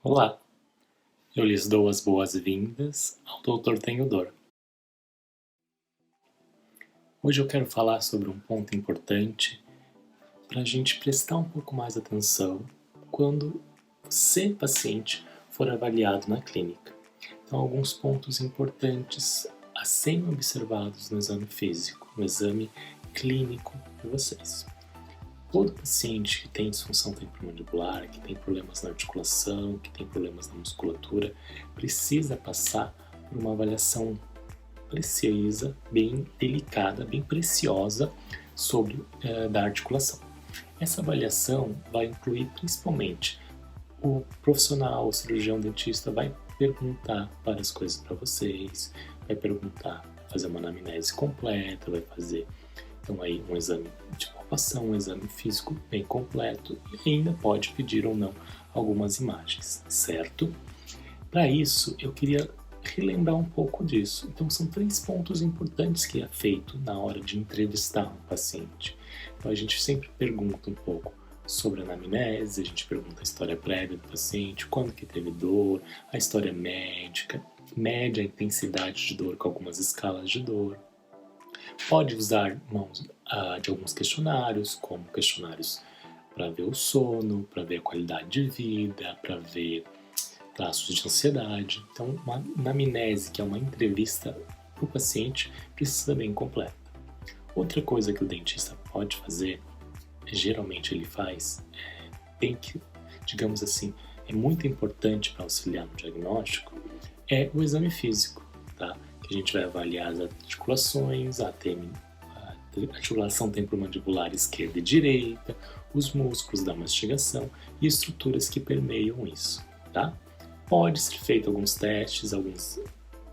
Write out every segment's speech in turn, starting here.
Olá, eu lhes dou as boas-vindas ao Doutor Tenho Dor. Hoje eu quero falar sobre um ponto importante para a gente prestar um pouco mais atenção quando você, paciente, for avaliado na clínica. Então, alguns pontos importantes a serem observados no exame físico, no exame clínico de vocês. Todo paciente que tem disfunção temporomandibular, que tem problemas na articulação, que tem problemas na musculatura, precisa passar por uma avaliação precisa, bem delicada, bem preciosa sobre da articulação. Essa avaliação vai incluir principalmente o profissional, o cirurgião dentista vai perguntar várias coisas para vocês, vai perguntar, fazer uma anamnese completa, vai fazer então aí um exame de palpação, um exame físico bem completo e ainda pode pedir ou não algumas imagens, certo? Para isso, eu queria relembrar um pouco disso. Então, são 3 pontos importantes que é feito na hora de entrevistar um paciente. Então, a gente sempre pergunta um pouco sobre a anamnese, a gente pergunta a história prévia do paciente, quando que teve dor, a história médica, mede a intensidade de dor com algumas escalas de dor. Pode usar mãos de alguns questionários, como questionários para ver o sono, para ver a qualidade de vida, para ver traços de ansiedade. Então, uma anamnese, que é uma entrevista para o paciente, precisa bem completa. Outra coisa que o dentista pode fazer, geralmente ele faz, tem que, digamos assim, é muito importante para auxiliar no diagnóstico, é o exame físico, tá? Que a gente vai avaliar as articulações, a articulação temporomandibular esquerda e direita, os músculos da mastigação e estruturas que permeiam isso, tá? Pode ser feito alguns testes, algumas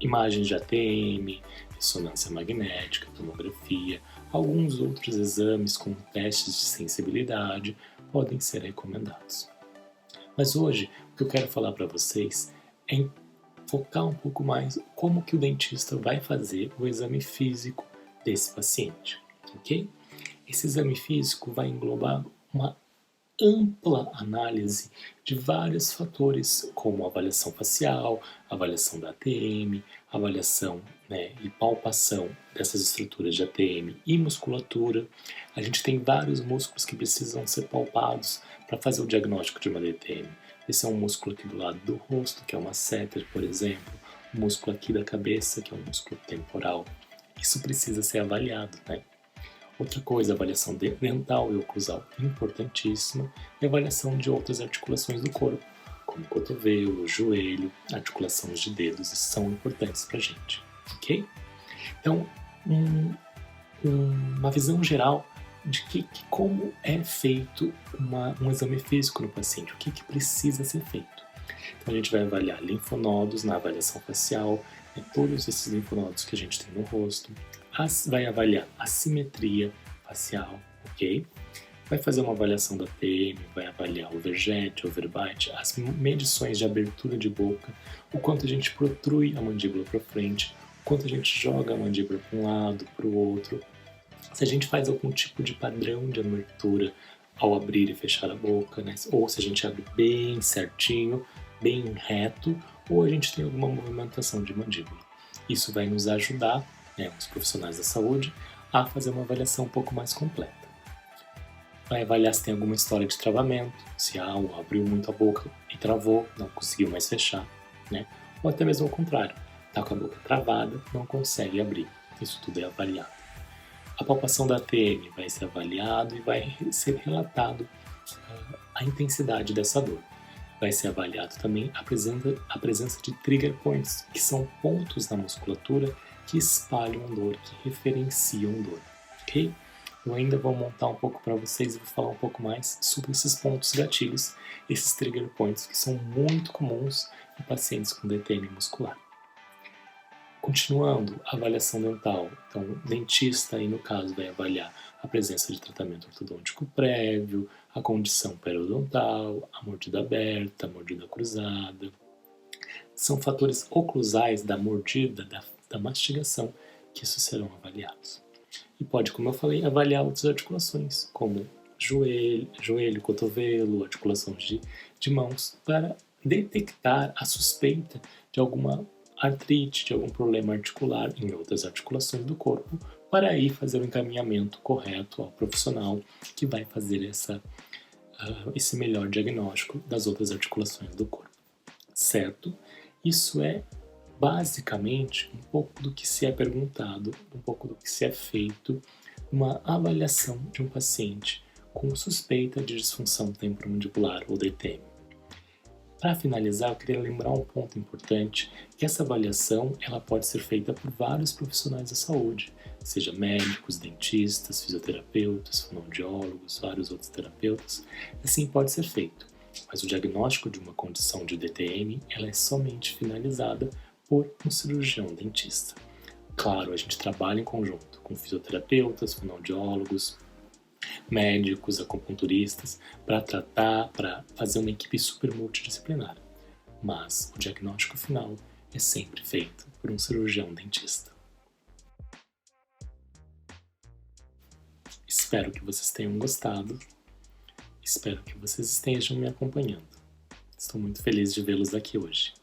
imagens de ATM, ressonância magnética, tomografia, alguns outros exames com testes de sensibilidade podem ser recomendados. Mas hoje, o que eu quero falar para vocês é focar um pouco mais como que o dentista vai fazer o exame físico desse paciente, ok? Esse exame físico vai englobar uma ampla análise de vários fatores, como avaliação facial, avaliação da ATM, avaliação e palpação dessas estruturas de ATM e musculatura. A gente tem vários músculos que precisam ser palpados para fazer o diagnóstico de uma DTM. Esse é um músculo aqui do lado do rosto, que é o masseter, por exemplo, o músculo aqui da cabeça, que é um músculo temporal. Isso precisa ser avaliado, né? Outra coisa, avaliação dental e oclusal importantíssima e avaliação de outras articulações do corpo, como cotovelo, joelho, articulações de dedos, são importantes para a gente, ok? Então, uma visão geral de como é feito um exame físico no paciente, o que precisa ser feito. Então, a gente vai avaliar linfonodos na avaliação facial, todos esses linfonodos que a gente tem no rosto, vai avaliar a simetria facial, ok? Vai fazer uma avaliação da TM, vai avaliar o overjet, overbite, as medições de abertura de boca, o quanto a gente protrui a mandíbula para frente, o quanto a gente joga a mandíbula para um lado, para o outro, se a gente faz algum tipo de padrão de abertura ao abrir e fechar a boca, né? Ou se a gente abre bem certinho, bem reto, ou a gente tem alguma movimentação de mandíbula. Isso vai nos ajudar, os profissionais da saúde, a fazer uma avaliação um pouco mais completa. Vai avaliar se tem alguma história de travamento, se abriu muito a boca e travou, não conseguiu mais fechar, né? Ou até mesmo ao contrário, está com a boca travada, não consegue abrir. Isso tudo é avaliado. A palpação da TM vai ser avaliado e vai ser relatado a intensidade dessa dor. Vai ser avaliado também a presença de trigger points, que são pontos na musculatura que espalham dor, que referenciam dor, ok? Eu ainda vou montar um pouco para vocês e vou falar um pouco mais sobre esses pontos gatilhos, esses trigger points que são muito comuns em pacientes com DTM muscular. Continuando, a avaliação dental. Então, o dentista, aí no caso, vai avaliar a presença de tratamento ortodôntico prévio, a condição periodontal, a mordida aberta, a mordida cruzada. São fatores oclusais da mordida, da mastigação, que isso serão avaliados. E pode, como eu falei, avaliar outras articulações, como joelho, cotovelo, articulações de mãos, para detectar a suspeita de alguma artrite, de algum problema articular em outras articulações do corpo, para aí fazer o encaminhamento correto ao profissional que vai fazer esse melhor diagnóstico das outras articulações do corpo, certo? Isso é basicamente um pouco do que se é perguntado, um pouco do que se é feito uma avaliação de um paciente com suspeita de disfunção temporomandibular ou DTM. Para finalizar, eu queria lembrar um ponto importante, que essa avaliação ela pode ser feita por vários profissionais da saúde, seja médicos, dentistas, fisioterapeutas, fonoaudiólogos, vários outros terapeutas, assim pode ser feito. Mas o diagnóstico de uma condição de DTM ela é somente finalizada por um cirurgião dentista. Claro, a gente trabalha em conjunto com fisioterapeutas, fonoaudiólogos, médicos, acupunturistas, para tratar, para fazer uma equipe super multidisciplinar. Mas o diagnóstico final é sempre feito por um cirurgião dentista. Espero que vocês tenham gostado. Espero que vocês estejam me acompanhando. Estou muito feliz de vê-los aqui hoje.